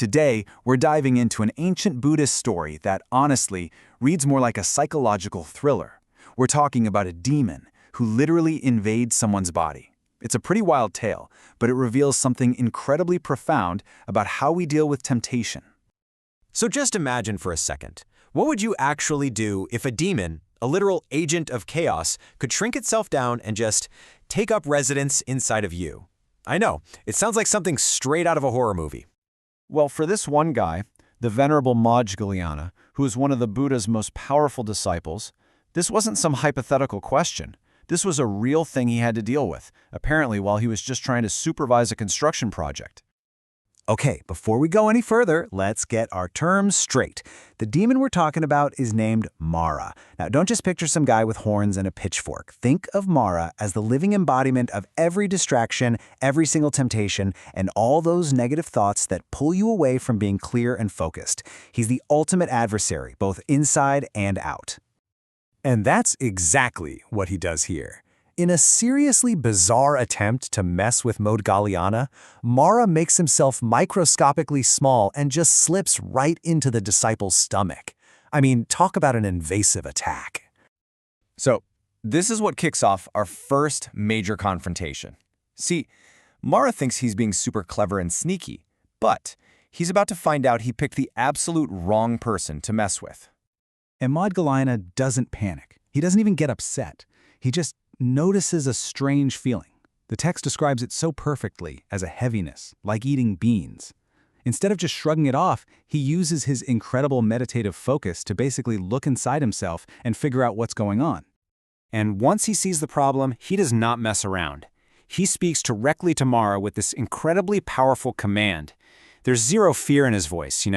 Today, we're diving into an ancient Buddhist story that, honestly, reads more like a psychological thriller. We're talking about a demon who literally invades someone's body. It's a pretty wild tale, but it reveals something incredibly profound about how we deal with temptation. So just imagine for a second, what would you actually do if a demon, a literal agent of chaos, could shrink itself down and just take up residence inside of you? I know, it sounds like something straight out of a horror movie. Well, for this one guy, the Venerable Māudgalyāyana, who is one of the Buddha's most powerful disciples, this wasn't some hypothetical question. This was a real thing he had to deal with, apparently while he was just trying to supervise a construction project. Okay, before we go any further, let's get our terms straight. The demon we're talking about is named Māra. Now, don't just picture some guy with horns and a pitchfork. Think of Māra as the living embodiment of every distraction, every single temptation, and all those negative thoughts that pull you away from being clear and focused. He's the ultimate adversary, both inside and out. And that's exactly what he does here. In a seriously bizarre attempt to mess with Māudgalyāyana, Māra makes himself microscopically small and just slips right into the disciple's stomach. I mean, talk about an invasive attack. So, this is what kicks off our first major confrontation. See, Māra thinks he's being super clever and sneaky, but he's about to find out he picked the absolute wrong person to mess with. And Māudgalyāyana doesn't panic. He doesn't even get upset. He just notices a strange feeling. The text describes it so perfectly as a heaviness, like eating beans. Instead of just shrugging it off, he uses his incredible meditative focus to basically look inside himself and figure out what's going on. And once he sees the problem, he does not mess around. He speaks directly to Māra with this incredibly powerful command. There's zero fear in his voice,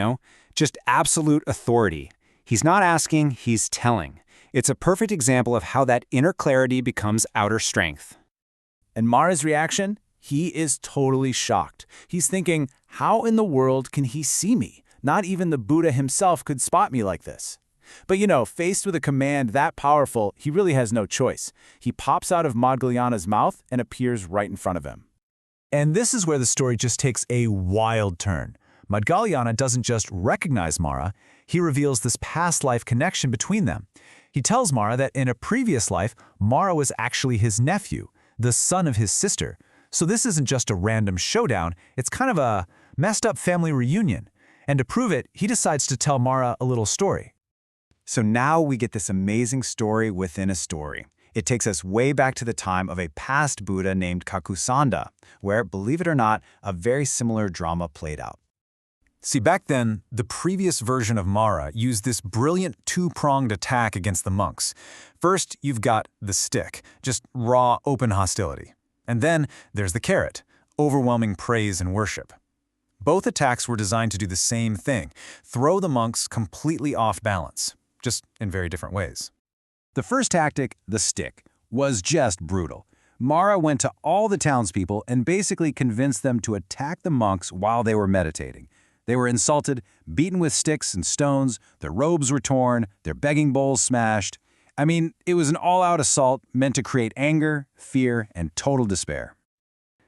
just absolute authority. He's not asking, he's telling. It's a perfect example of how that inner clarity becomes outer strength. And Māra's reaction? He is totally shocked. He's thinking, how in the world can he see me? Not even the Buddha himself could spot me like this. But faced with a command that powerful, he really has no choice. He pops out of Māudgalyāyana's mouth and appears right in front of him. And this is where the story just takes a wild turn. Māudgalyāyana doesn't just recognize Māra, he reveals this past life connection between them. He tells Māra that in a previous life, Māra was actually his nephew, the son of his sister. So this isn't just a random showdown, it's kind of a messed up family reunion. And to prove it, he decides to tell Māra a little story. So now we get this amazing story within a story. It takes us way back to the time of a past Buddha named Kakusanda, where, believe it or not, a very similar drama played out. See, back then, the previous version of Māra used this brilliant two-pronged attack against the monks. First, you've got the stick, just raw, open hostility. And then there's the carrot, overwhelming praise and worship. Both attacks were designed to do the same thing, throw the monks completely off balance, just in very different ways. The first tactic, the stick, was just brutal. Māra went to all the townspeople and basically convinced them to attack the monks while they were meditating. They were insulted, beaten with sticks and stones, their robes were torn, their begging bowls smashed. I mean, it was an all-out assault meant to create anger, fear, and total despair.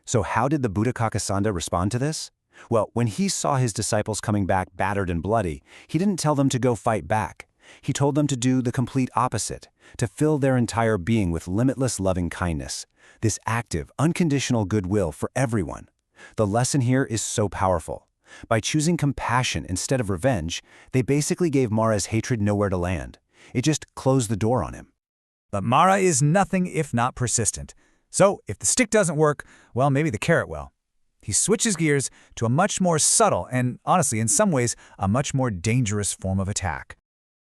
So how did the Buddha Kakusanda respond to this? Well, when he saw his disciples coming back battered and bloody, he didn't tell them to go fight back. He told them to do the complete opposite, to fill their entire being with limitless loving kindness, this active, unconditional goodwill for everyone. The lesson here is so powerful. By choosing compassion instead of revenge, they basically gave Māra's hatred nowhere to land. It just closed the door on him. But Māra is nothing if not persistent. So, if the stick doesn't work, well, maybe the carrot will. He switches gears to a much more subtle and, honestly, in some ways, a much more dangerous form of attack.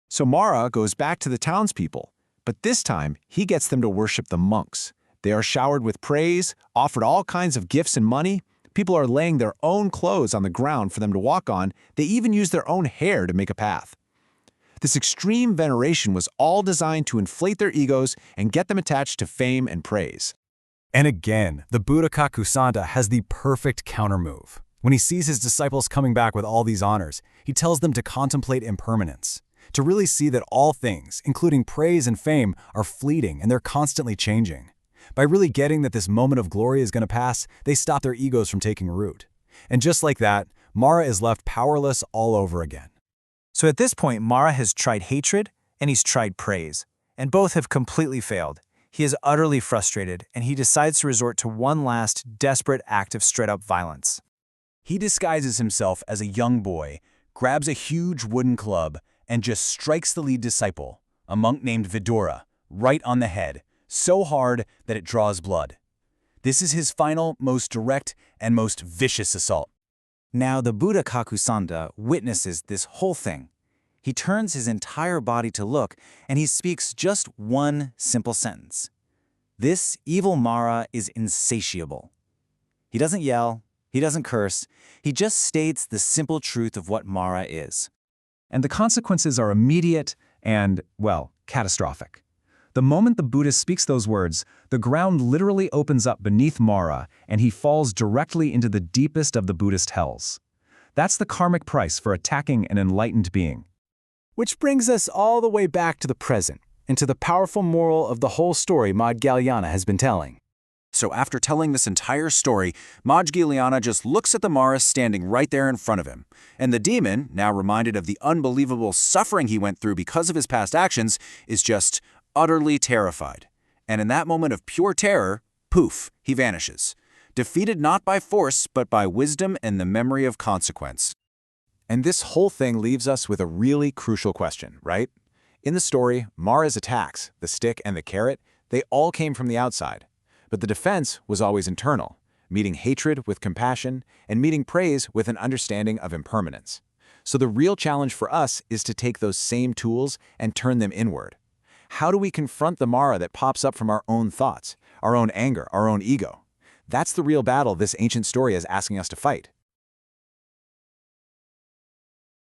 So Māra goes back to the townspeople, but this time he gets them to worship the monks. They are showered with praise, offered all kinds of gifts and money. People are laying their own clothes on the ground for them to walk on. They even use their own hair to make a path. This extreme veneration was all designed to inflate their egos and get them attached to fame and praise. And again, the Buddha Kakusanda has the perfect countermove. When he sees his disciples coming back with all these honors, he tells them to contemplate impermanence, to really see that all things, including praise and fame, are fleeting and they're constantly changing. By really getting that this moment of glory is going to pass, they stop their egos from taking root. And just like that, Māra is left powerless all over again. So at this point, Māra has tried hatred and he's tried praise, and both have completely failed. He is utterly frustrated, and he decides to resort to one last desperate act of straight-up violence. He disguises himself as a young boy, grabs a huge wooden club, and just strikes the lead disciple, a monk named Vidura, right on the head, so hard that it draws blood. This is his final, most direct, and most vicious assault. Now the Buddha Kakusanda witnesses this whole thing. He turns his entire body to look, and he speaks just one simple sentence. This evil Māra is insatiable. He doesn't yell, he doesn't curse, he just states the simple truth of what Māra is. And the consequences are immediate and, well, catastrophic. The moment the Buddha speaks those words, the ground literally opens up beneath Māra, and he falls directly into the deepest of the Buddhist hells. That's the karmic price for attacking an enlightened being. Which brings us all the way back to the present, and to the powerful moral of the whole story Mahāmaudgalyāyana has been telling. So after telling this entire story, Mahāmaudgalyāyana just looks at the Māra standing right there in front of him. And the demon, now reminded of the unbelievable suffering he went through because of his past actions, is just utterly terrified. And in that moment of pure terror, poof, he vanishes. Defeated not by force, but by wisdom and the memory of consequence. And this whole thing leaves us with a really crucial question, right? In the story, Māra's attacks, the stick and the carrot, they all came from the outside. But the defense was always internal, meeting hatred with compassion and meeting praise with an understanding of impermanence. So the real challenge for us is to take those same tools and turn them inward. How do we confront the Māra that pops up from our own thoughts, our own anger, our own ego? That's the real battle this ancient story is asking us to fight.